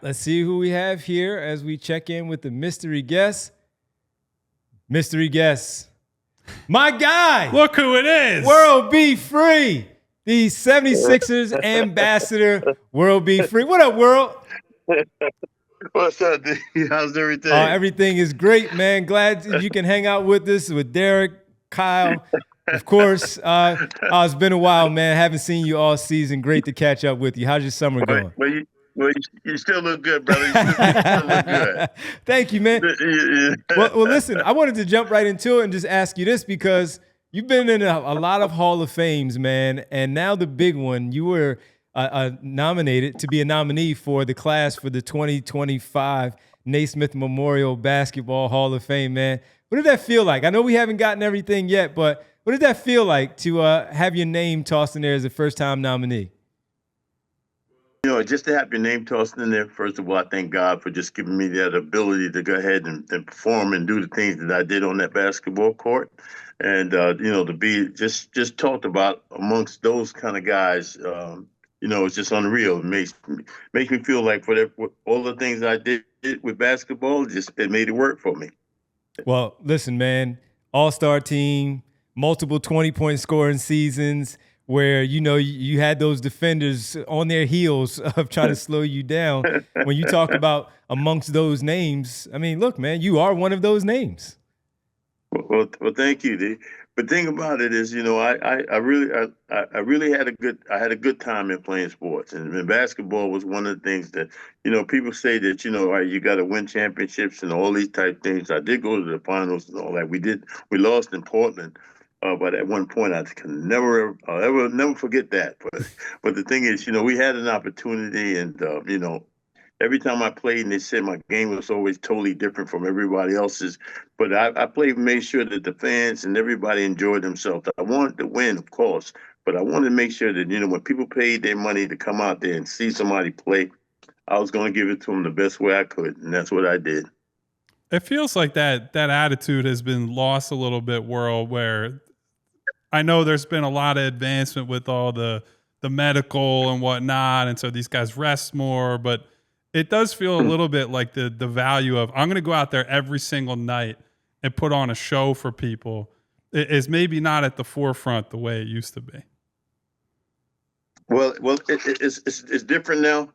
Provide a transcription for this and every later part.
let's see who we have here as we check in with the mystery guest. Mystery guest. My guy. Look who it is. World Be Free. The 76ers ambassador, World Be Free. What up, World? What's up, D? How's everything? Everything is great, man. Glad you can hang out with us, with Derek, Kyle, of course. It's been a while, man. Haven't seen you all season. Great to catch up with you. How's your summer going? Well, you still look good, brother. You still look good. Thank you, man. Well, listen, I wanted to jump right into it and just ask you this because you've been in a lot of Hall of Fames, man, and now the big one. You were nominated to be a nominee for the class for the 2025 Naismith Memorial Basketball Hall of Fame, man. What did that feel like? I know we haven't gotten everything yet, but what did that feel like to have your name tossed in there as a first-time nominee? You know, just to have your name tossed in there, first of all, I thank God for just giving me that ability to go ahead and perform and do the things that I did on that basketball court. And, to be just talked about amongst those kind of guys, it's just unreal. It makes me feel like for all the things I did with basketball, it made it work for me. Well, listen, man, all-star team, multiple 20-point scoring seasons where, you had those defenders on their heels of trying to slow you down. When you talk about amongst those names, I mean, look, man, you are one of those names. Well, thank you, D. But the thing about it is, I really had a good time in playing sports, and basketball was one of the things that, people say that, you got to win championships and all these type things. I did go to the finals and all that. We lost in Portland, but at one point I can never forget that. But the thing is, we had an opportunity, and every time I played, and they said my game was always totally different from everybody else's. But I played and made sure that the fans and everybody enjoyed themselves. I wanted to win, of course, but I wanted to make sure that, when people paid their money to come out there and see somebody play, I was going to give it to them the best way I could, and that's what I did. It feels like that attitude has been lost a little bit, World, where I know there's been a lot of advancement with all the medical and whatnot, and so these guys rest more, but it does feel a little bit like the value of I'm going to go out there every single night and put on a show for people is maybe not at the forefront the way it used to be. Well, it's different now.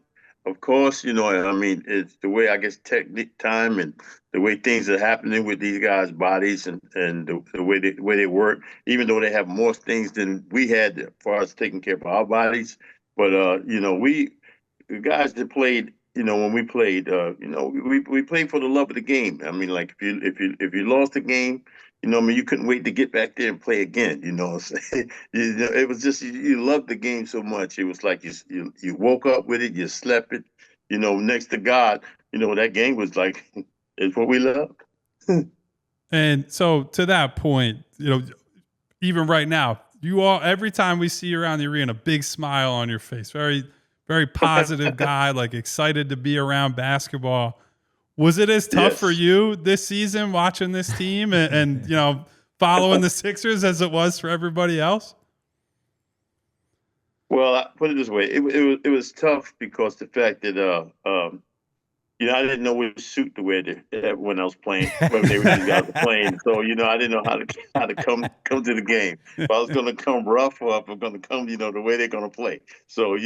Of course, it's the way, I guess, time and the way things are happening with these guys' bodies and the way they work, even though they have more things than we had as far as taking care of our bodies. But, the guys that played, when we played, we played for the love of the game. I mean, like if you lost the game, you couldn't wait to get back there and play again. It was just you loved the game so much. It was like you woke up with it, you slept it. Next to God, that game was like it's what we loved. And so to that point, even right now, you all every time we see you around the arena, big smile on your face, very very positive guy, like excited to be around basketball. Was it as tough for you this season watching this team and following the Sixers as it was for everybody else? Well, I put it this way: it was tough because the fact that I didn't know which suit to wear when I was playing, when these guys were playing. So I didn't know how to come to the game. If I was going to come rough or if I'm going to come, the way they're going to play. So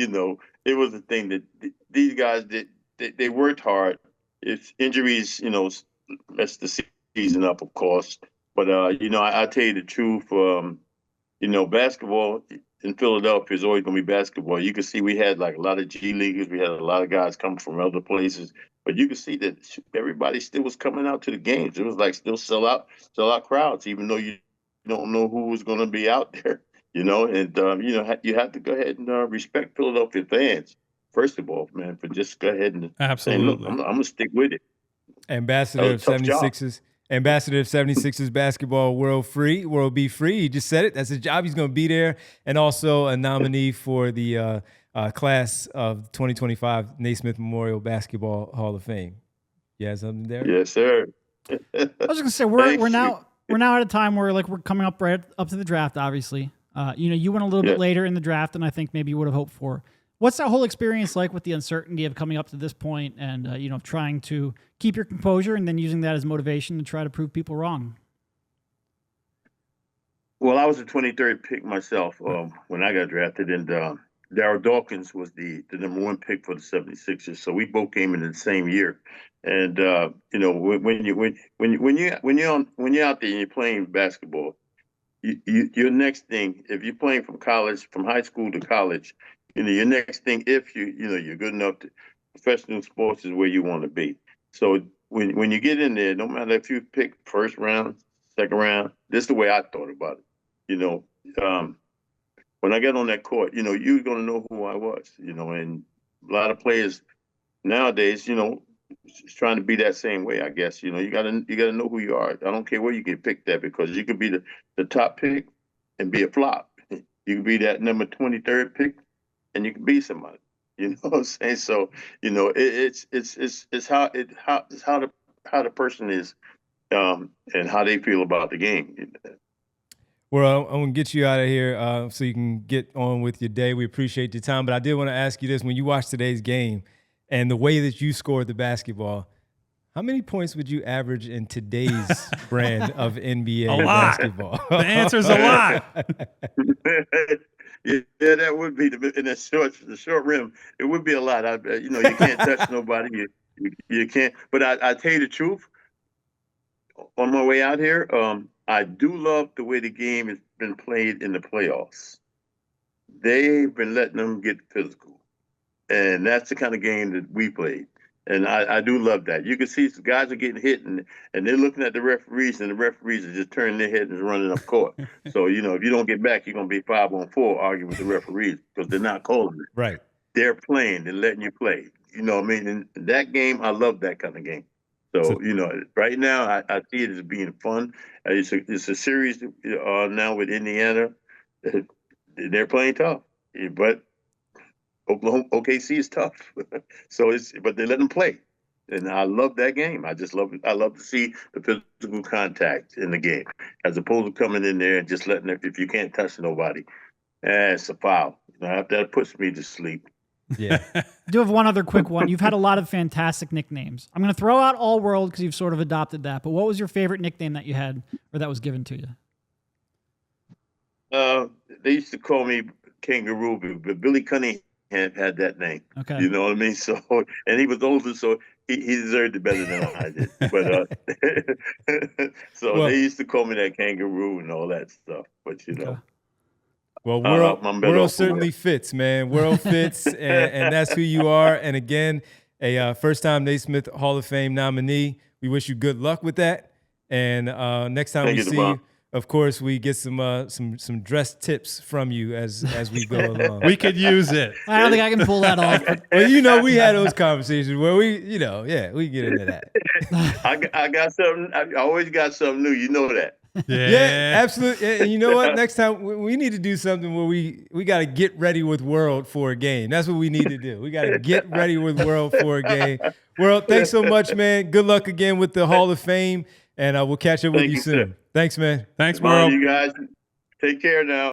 it was a thing that these guys did. They worked hard. It's injuries, messed the season up, of course. But I tell you the truth. Basketball in Philadelphia is always going to be basketball. You can see we had like a lot of G leaguers. We had a lot of guys coming from other places. But you can see that everybody still was coming out to the games. It was like still sell out crowds, even though you don't know who was going to be out there. And you have to go ahead and respect Philadelphia fans. First of all, man, for just go ahead and absolutely, say, look, I'm gonna stick with it. Ambassador of 76ers basketball, World Be Free. He just said it. That's his job. He's going to be there, and also a nominee for the class of 2025 Naismith Memorial Basketball Hall of Fame. You have something there? Yes, sir. I was just gonna say we're now at a time where we're coming up right up to the draft. Obviously, you went a little bit later in the draft than I think maybe you would have hoped for. What's that whole experience like with the uncertainty of coming up to this point and, trying to keep your composure and then using that as motivation to try to prove people wrong? Well, I was the 23rd pick myself when I got drafted, and Darryl Dawkins was the number 1 pick for the 76ers. So we both came in the same year. And when you're out there and you're playing basketball, your next thing, if you're playing from high school to college, your next thing, if you're good enough to professional sports is where you want to be. So when you get in there, no matter if you pick first round, second round, this is the way I thought about it. When I got on that court, you're going to know who I was, and a lot of players nowadays, is trying to be that same way, I guess. You got to know who you are. I don't care where you get picked at, because you could be the top pick and be a flop. You could be that number 23rd pick and you can be somebody. You know what I'm saying? So, it's how the person is and how they feel about the game. Well, I'm going to get you out of here so you can get on with your day. We appreciate your time. But I did want to ask you this. When you watched today's game and the way that you scored the basketball, how many points would you average in today's brand of NBA basketball? The answer's a lot. Yeah, that would be in the short rim. It would be a lot. You can't touch nobody. You can't. But I tell you the truth. On my way out here, I do love the way the game has been played in the playoffs. They've been letting them get physical, and that's the kind of game that we played. And I do love that. You can see some guys are getting hit, and they're looking at the referees, and the referees are just turning their head and running up court. So, if you don't get back, you're going to be 5-on-4 arguing with the referees because they're not calling it. Right. They're playing. They're letting you play. You know what I mean? And that game, I love that kind of game. So, right now, I see it as being fun. It's a series now with Indiana. They're playing tough. But OKC is tough, but they let them play, and I love that game. I love to see the physical contact in the game, as opposed to coming in there and just letting it. If you can't touch nobody, it's a foul. That puts me to sleep. Yeah. I do have one other quick one. You've had a lot of fantastic nicknames. I'm going to throw out All World because you've sort of adopted that. But what was your favorite nickname that you had or that was given to you? They used to call me Kangaroo, but Billy Cunningham had that name. Okay. You know what I mean? So, and he was older, so he deserved it better than I did. But they used to call me that Kangaroo and all that stuff. But Okay. Well, world certainly fits, man. World fits, and that's who you are. And again, a first-time Naismith Hall of Fame nominee. We wish you good luck with that. And next time we see you, of course, we get some dress tips from you as we go along. We could use it. I don't think I can pull that off. Well, we had those conversations where we get into that. I got something. I always got something new. You know that. Yeah, absolutely. And you know what? Next time we need to do something where we got to get ready with World for a game. That's what we need to do. We got to get ready with World for a game. World, thanks so much, man. Good luck again with the Hall of Fame, and we'll catch up with you soon. Sir. Thanks, man. Thanks, World. You guys, take care now.